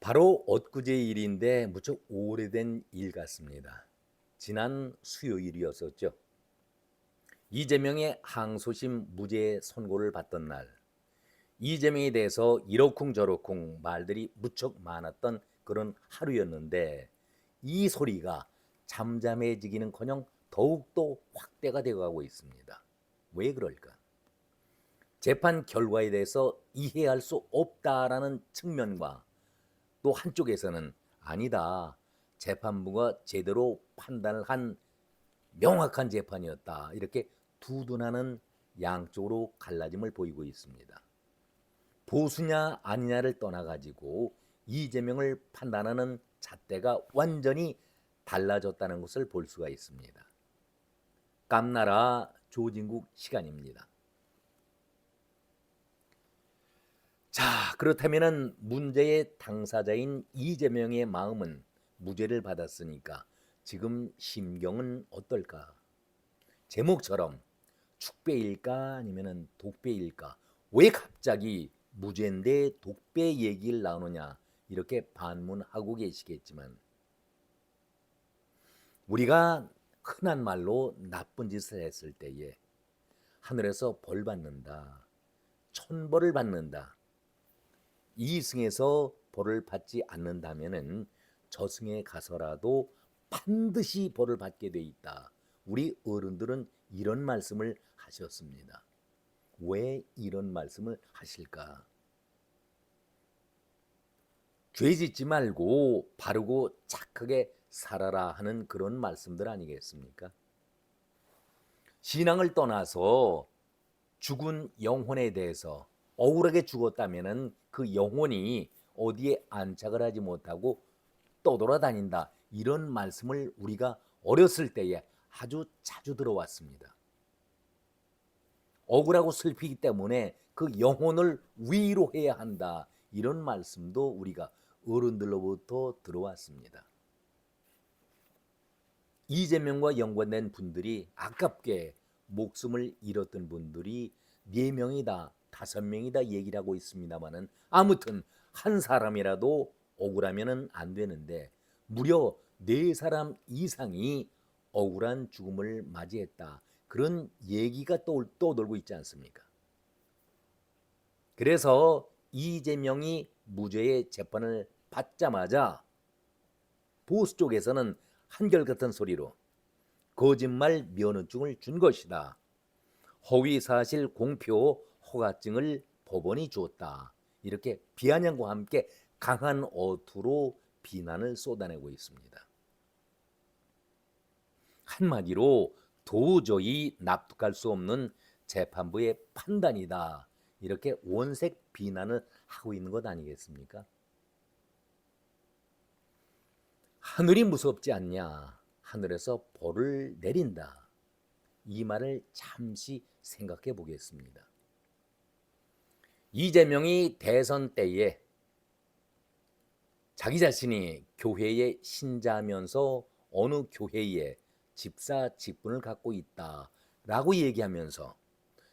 바로 엊그제 일인데 무척 오래된 일 같습니다. 지난 수요일이었었죠. 이재명의 항소심 무죄 선고를 받던 날, 이재명에 대해서 이러쿵저러쿵 말들이 무척 많았던 그런 하루였는데, 이 소리가 잠잠해지기는커녕 더욱더 확대가 되어가고 있습니다. 왜 그럴까? 재판 결과에 대해서 이해할 수 없다라는 측면과, 또 한쪽에서는 아니다, 재판부가 제대로 판단을 한 명확한 재판이었다, 이렇게 두둔하는 양쪽으로 갈라짐을 보이고 있습니다. 보수냐 아니냐를 떠나가지고 이재명을 판단하는 잣대가 완전히 달라졌다는 것을 볼 수가 있습니다. 깜나라 조진국 시간입니다. 자, 그렇다면 문제의 당사자인 이재명의 마음은 무죄를 받았으니까 지금 심경은 어떨까? 제목처럼 축배일까 아니면 독배일까? 왜 갑자기 무죄인데 독배 얘기를 나누냐, 이렇게 반문하고 계시겠지만, 우리가 흔한 말로 나쁜 짓을 했을 때에 하늘에서 벌 받는다, 천벌을 받는다, 이승에서 벌을 받지 않는다면은 저승에 가서라도 반드시 벌을 받게 돼 있다. 우리 어른들은 이런 말씀을 하셨습니다. 왜 이런 말씀을 하실까? 죄 짓지 말고 바르고 착하게 살아라 하는 그런 말씀들 아니겠습니까? 신앙을 떠나서 죽은 영혼에 대해서, 억울하게 죽었다면은 그 영혼이 어디에 안착을 하지 못하고 떠돌아다닌다, 이런 말씀을 우리가 어렸을 때에 아주 자주 들어왔습니다. 억울하고 슬피기 때문에 그 영혼을 위로해야 한다, 이런 말씀도 우리가 어른들로부터 들어왔습니다. 이재명과 연관된 분들이, 아깝게 목숨을 잃었던 분들이 4명이다 5명이다 얘기를 하고 있습니다만은, 아무튼 한 사람이라도 억울하면 안 되는데 무려 4사람 이상이 억울한 죽음을 맞이했다, 그런 얘기가 또 돌고 있지 않습니까? 그래서 이재명이 무죄의 재판을 받자마자 보수 쪽에서는 한결같은 소리로 거짓말 면허증을 준 것이다, 허위사실 공표 허가증을 법원이 주었다, 이렇게 비아냥과 함께 강한 어투로 비난을 쏟아내고 있습니다. 한마디로 도저히 납득할 수 없는 재판부의 판단이다, 이렇게 원색 비난을 하고 있는 것 아니겠습니까? 하늘이 무섭지 않냐, 하늘에서 벌을 내린다, 이 말을 잠시 생각해 보겠습니다. 이재명이 대선 때에 자기 자신이 교회의 신자면서 어느 교회에 집사 직분을 갖고 있다라고 얘기하면서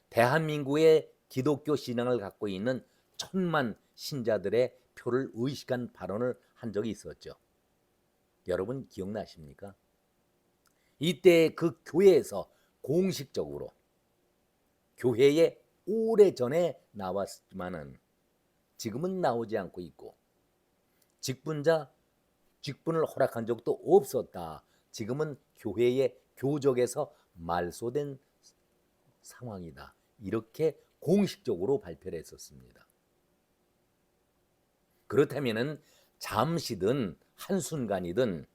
대한민국의 기독교 신앙을 갖고 있는 1000만 신자들의 표를 의식한 발언을 한 적이 있었죠. 여러분 기억나십니까? 이때 그 교회에서 공식적으로, 교회에 오래전에 나왔지만은 지금은 나오지 않고 있고, 직분을 허락한 적도 없었다, 지금은 교회의 교적에서 말소된 상황이다, 이렇게 공식적으로 발표를 했었습니다. 그렇다면 잠시든 한순간이든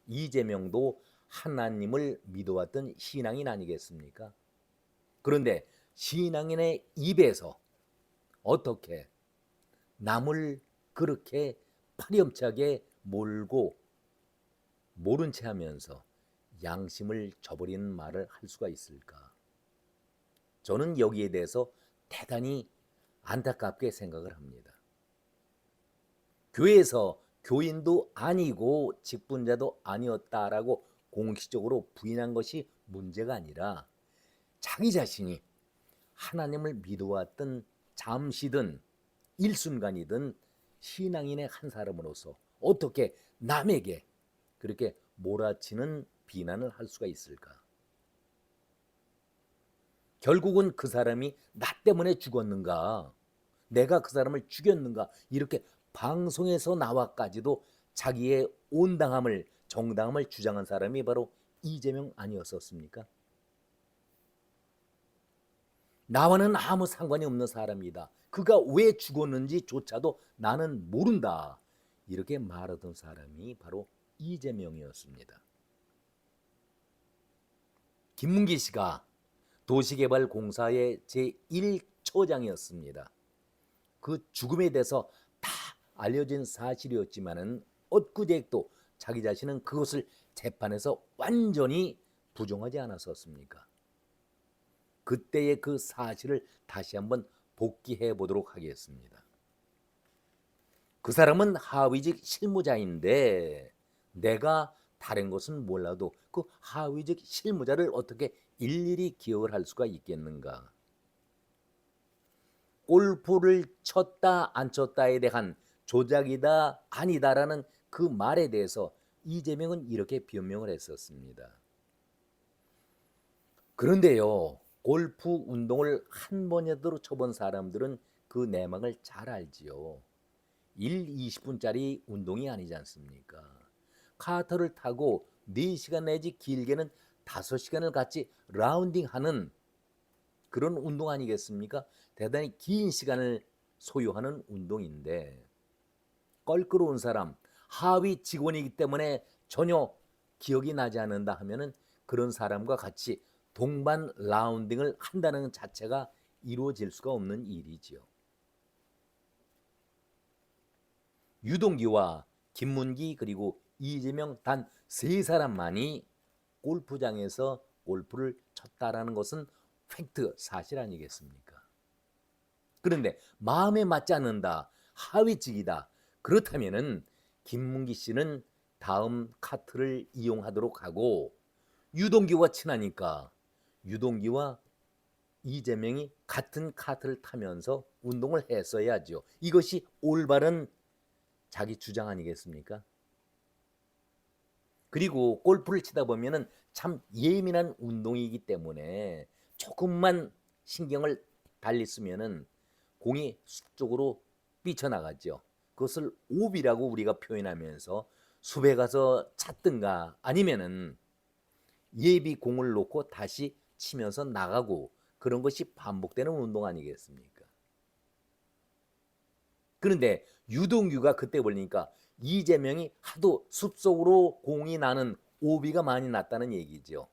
이재명도 하나님을 믿어왔던 신앙인 아니겠습니까? 그런데 신앙인의 입에서 어떻게 남을 그렇게 파렴치하게 몰고 모른 채 하면서 양심을 저버리는 말을 할 수가 있을까? 저는 여기에 대해서 대단히 안타깝게 생각을 합니다. 교회에서 교인도 아니고 직분자도 아니었다라고 공식적으로 부인한 것이 문제가 아니라, 자기 자신이 하나님을 믿어왔던 잠시든 일순간이든 신앙인의 한 사람으로서 어떻게 남에게 그렇게 몰아치는 비난을 할 수가 있을까? 결국은 그 사람이 나 때문에 죽었는가? 내가 그 사람을 죽였는가? 이렇게 방송에서 나와까지도 자기의 온당함을, 정당함을 주장한 사람이 바로 이재명 아니었었습니까? 나와는 아무 상관이 없는 사람이다. 그가 왜 죽었는지조차도 나는 모른다. 이렇게 말하던 사람이 바로 이재명이었습니다. 김문기 씨가 도시개발공사의 제1처장이었습니다. 그 죽음에 대해서 다 알려진 사실이었지만은 엊그제도 자기 자신은 그것을 재판에서 완전히 부정하지 않았었습니까? 그때의 그 사실을 다시 한번 복기해 보도록 하겠습니다. 그 사람은 하위직 실무자인데 내가 다른 것은 몰라도 그 하위직 실무자를 어떻게 일일이 기억을 할 수가 있겠는가? 골프를 쳤다 안 쳤다에 대한 조작이다 아니다라는 그 말에 대해서 이재명은 이렇게 변명을 했었습니다. 그런데요, 골프 운동을 한 번이라도 쳐본 사람들은 그 내막을 잘 알지요. 20분짜리 운동이 아니지 않습니까? 카터를 타고 4시간 내지 길게는 5시간을 같이 라운딩하는 그런 운동 아니겠습니까? 대단히 긴 시간을 소요하는 운동인데 껄끄러운 사람, 하위 직원이기 때문에 전혀 기억이 나지 않는다 하면은 그런 사람과 같이 동반 라운딩을 한다는 자체가 이루어질 수가 없는 일이지요. 유동기와 김문기 그리고 이재명 단 3사람만이 골프장에서 골프를 쳤다라는 것은 팩트, 사실 아니겠습니까? 그런데 마음에 맞지 않는다, 하위직이다. 그렇다면은 김문기 씨는 다음 카트를 이용하도록 하고 유동기와 친하니까 유동기와 이재명이 같은 카트를 타면서 운동을 했어야죠. 이것이 올바른 자기 주장 아니겠습니까? 그리고 골프를 치다 보면은 참 예민한 운동이기 때문에 조금만 신경을 달리 쓰면은 공이 수쪽으로 삐쳐나가죠. 그것을 오비라고 우리가 표현하면서 숲에 가서 찾든가 아니면은 예비 공을 놓고 다시 치면서 나가고 그런 것이 반복되는 운동 아니겠습니까? 그런데 유동규가 그때 보니까 이재명이 하도 숲속으로 공이 나는 오비가 많이 났다는 얘기죠.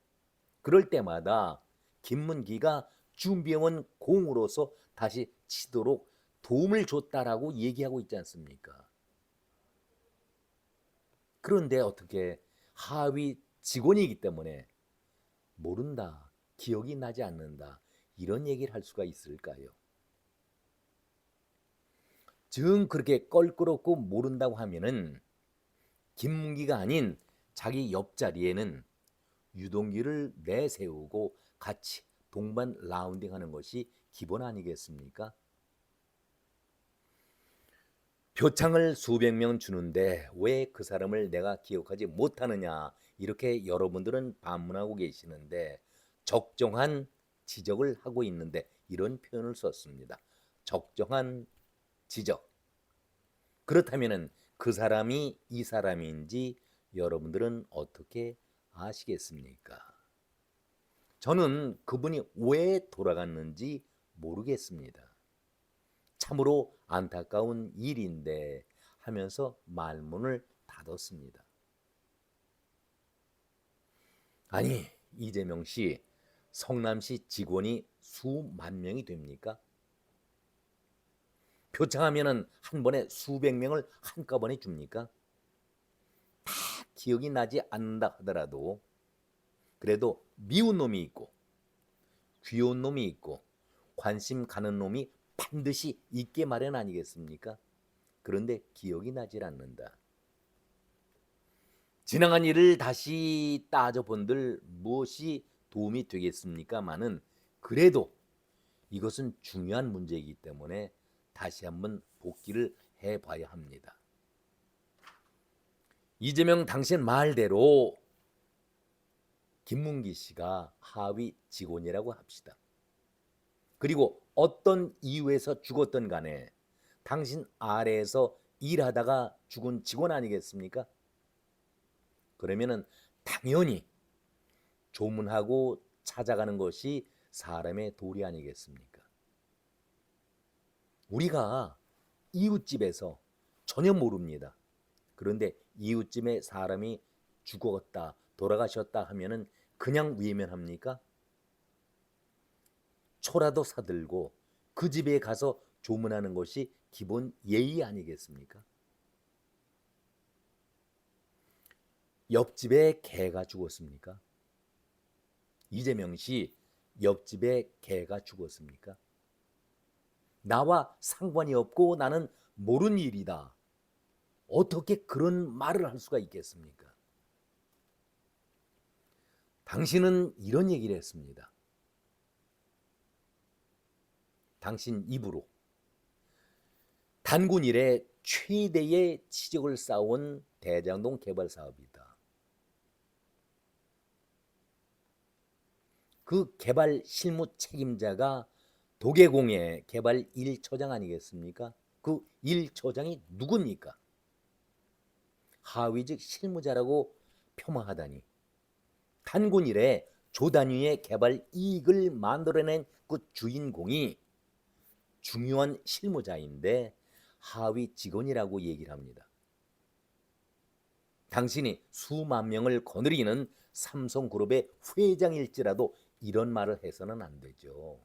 그럴 때마다 김문기가 준비해온 공으로서 다시 치도록 도움을 줬다라고 얘기하고 있지 않습니까? 그런데 어떻게 하위 직원이기 때문에 모른다, 기억이 나지 않는다 이런 얘기를 할 수가 있을까요? 정 그렇게 껄끄럽고 모른다고 하면은 김문기가 아닌 자기 옆자리에는 유동기를 내세우고 같이 동반 라운딩하는 것이 기본 아니겠습니까? 표창을 수백 명 주는데 왜 그 사람을 내가 기억하지 못하느냐 이렇게 여러분들은 반문하고 계시는데 적정한 지적을 하고 있는데 이런 표현을 썼습니다. 적정한 지적. 그렇다면은 그 사람이 이 사람인지 여러분들은 어떻게 아시겠습니까? 저는 그분이 왜 돌아갔는지 모르겠습니다. 참으로 안타까운 일인데 하면서 말문을 닫았습니다. 아니, 이재명 씨, 성남시 직원이 수만 명이 됩니까? 표창하면은 한 번에 수백 명을 한꺼번에 줍니까? 다 기억이 나지 않는다 하더라도 그래도 미운 놈이 있고 귀여운 놈이 있고 관심 가는 놈이 반드시 있게 마련 아니겠습니까? 그런데 기억이 나질 않는다. 지나간 일을 다시 따져본들 무엇이 도움이 되겠습니까마는 그래도 이것은 중요한 문제이기 때문에 다시 한번 복기를 해봐야 합니다. 이재명 당신 말대로 김문기 씨가 하위 직원이라고 합시다. 그리고 어떤 이유에서 죽었던 간에 당신 아래에서 일하다가 죽은 직원 아니겠습니까? 그러면은 당연히 조문하고 찾아가는 것이 사람의 도리 아니겠습니까? 우리가 이웃집에서 전혀 모릅니다. 그런데 이웃집에 사람이 죽었다, 돌아가셨다 하면은 그냥 외면합니까? 초라도 사들고 그 집에 가서 조문하는 것이 기본 예의 아니겠습니까? 옆집에 개가 죽었습니까? 이재명 씨 옆집에 개가 죽었습니까? 나와 상관이 없고 나는 모르는 일이다. 어떻게 그런 말을 할 수가 있겠습니까? 당신은 이런 얘기를 했습니다. 당신 입으로 단군 이래 최대의 치적을 쌓아온 대장동 개발 사업이다. 그 개발 실무 책임자가 도계공의 개발 1처장 아니겠습니까? 그 1처장이 누굽니까? 하위직 실무자라고 폄하하다니. 단군 이래 조 단위의 개발 이익을 만들어낸 그 주인공이 중요한 실무자인데 하위 직원이라고 얘기를 합니다. 당신이 수만 명을 거느리는 삼성그룹의 회장일지라도 이런 말을 해서는 안 되죠.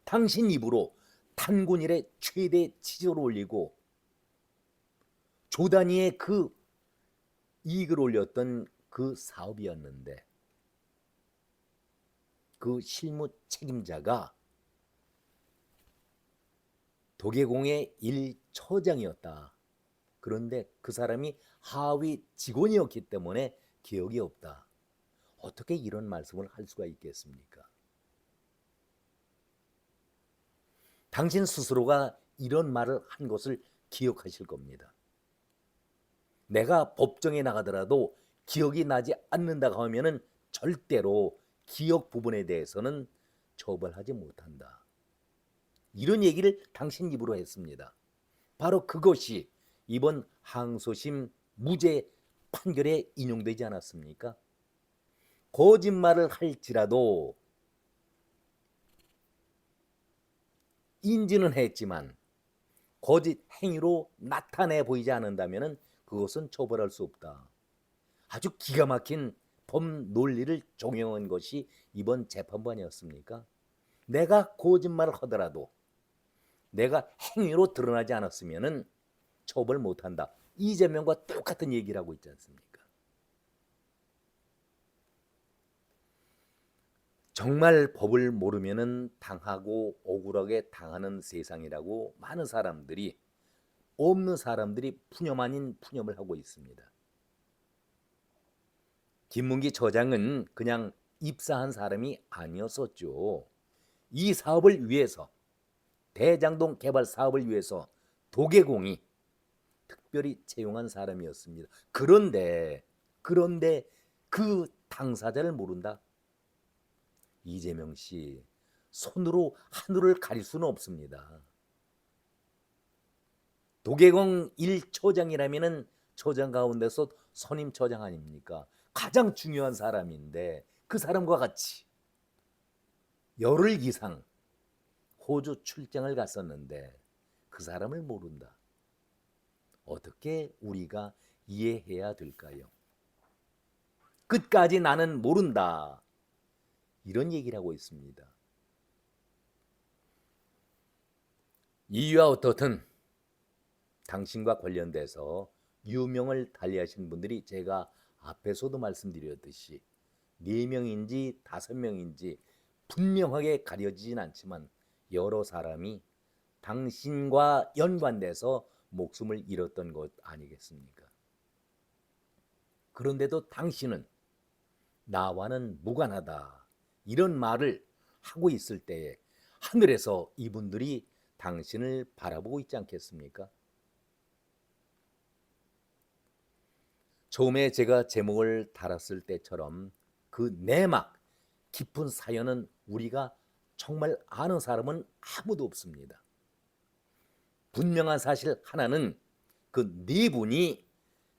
당신 입으로 단군 이래 최대 지지를 올리고 조 단위의 그 이익을 올렸던 그 사업이었는데 그 실무 책임자가 도계공의 1처장이었다. 그런데 그 사람이 하위 직원이었기 때문에 기억이 없다. 어떻게 이런 말씀을 할 수가 있겠습니까? 당신 스스로가 이런 말을 한 것을 기억하실 겁니다. 내가 법정에 나가더라도 기억이 나지 않는다고 하면은 절대로 기억 부분에 대해서는 처벌하지 못한다. 이런 얘기를 당신 입으로 했습니다. 바로 그것이 이번 항소심 무죄 판결에 인용되지 않았습니까? 거짓말을 할지라도 인지는 했지만 거짓 행위로 나타내 보이지 않는다면 그것은 처벌할 수 없다. 아주 기가 막힌 법 논리를 적용한 것이 이번 재판부 아니었습니까? 내가 거짓말을 하더라도 내가 행위로 드러나지 않았으면 처벌 못한다. 이재명과 똑같은 얘기를 하고 있지 않습니까? 정말 법을 모르면 당하고 억울하게 당하는 세상이라고 많은 사람들이 없는 사람들이 푸념 아닌 푸념을 하고 있습니다. 김문기 처장은 그냥 입사한 사람이 아니었었죠. 이 사업을 위해서 대장동 개발 사업을 위해서 도계공이 특별히 채용한 사람이었습니다. 그런데 그 당사자를 모른다? 이재명 씨 손으로 하늘을 가릴 수는 없습니다. 도계공 1처장이라면은 처장 가운데서 선임 처장 아닙니까? 가장 중요한 사람인데 그 사람과 같이 열흘 이상 호주 출장을 갔었는데 그 사람을 모른다. 어떻게 우리가 이해해야 될까요? 끝까지 나는 모른다. 이런 얘기를 하고 있습니다. 이유와 어떻든 당신과 관련돼서 유명을 달리하신 분들이 제가 앞에서도 말씀드렸듯이 4명인지 5명인지 분명하게 가려지진 않지만 여러 사람이 당신과 연관돼서 목숨을 잃었던 것 아니겠습니까? 그런데도 당신은 나와는 무관하다 이런 말을 하고 있을 때에 하늘에서 이분들이 당신을 바라보고 있지 않겠습니까? 처음에 제가 제목을 달았을 때처럼 그 내막 깊은 사연은 우리가 정말 아는 사람은 아무도 없습니다. 분명한 사실 하나는 그 네 분이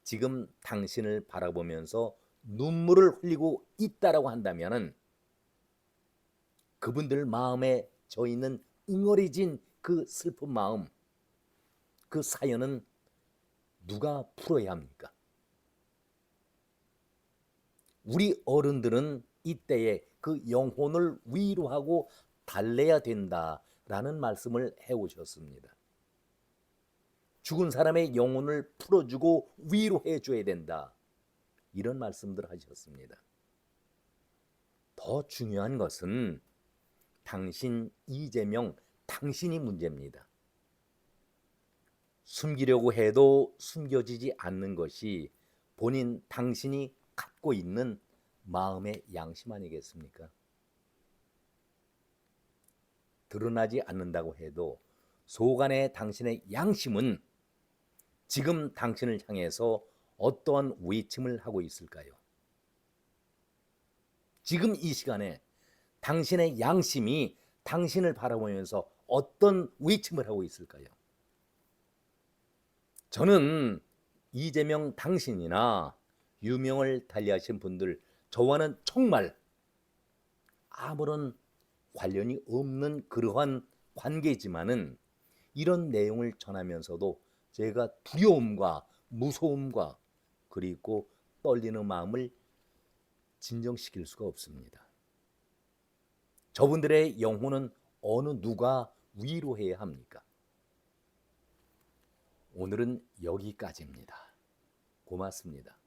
지금 당신을 바라보면서 눈물을 흘리고 있다라고 한다면은 그분들 마음에 져 있는 응어리진 그 슬픈 마음, 그 사연은 누가 풀어야 합니까? 우리 어른들은 이때에 그 영혼을 위로하고 달래야 된다라는 말씀을 해오셨습니다. 죽은 사람의 영혼을 풀어주고 위로해 줘야 된다. 이런 말씀들 하셨습니다. 더 중요한 것은 당신 이재명, 당신이 문제입니다. 숨기려고 해도 숨겨지지 않는 것이 본인 당신이 갖고 있는 마음의 양심 아니겠습니까? 드러나지 않는다고 해도 속 안에 당신의 양심은 지금 당신을 향해서 어떠한 외침을 하고 있을까요? 지금 이 시간에 당신의 양심이 당신을 바라보면서 어떤 외침을 하고 있을까요? 저는 이재명 당신이나 유명을 달리하신 분들, 저와는 정말 아무런 관련이 없는 그러한 관계지만은 이런 내용을 전하면서도 제가 두려움과 무서움과 그리고 떨리는 마음을 진정시킬 수가 없습니다. 저분들의 영혼은 어느 누가 위로해야 합니까? 오늘은 여기까지입니다. 고맙습니다.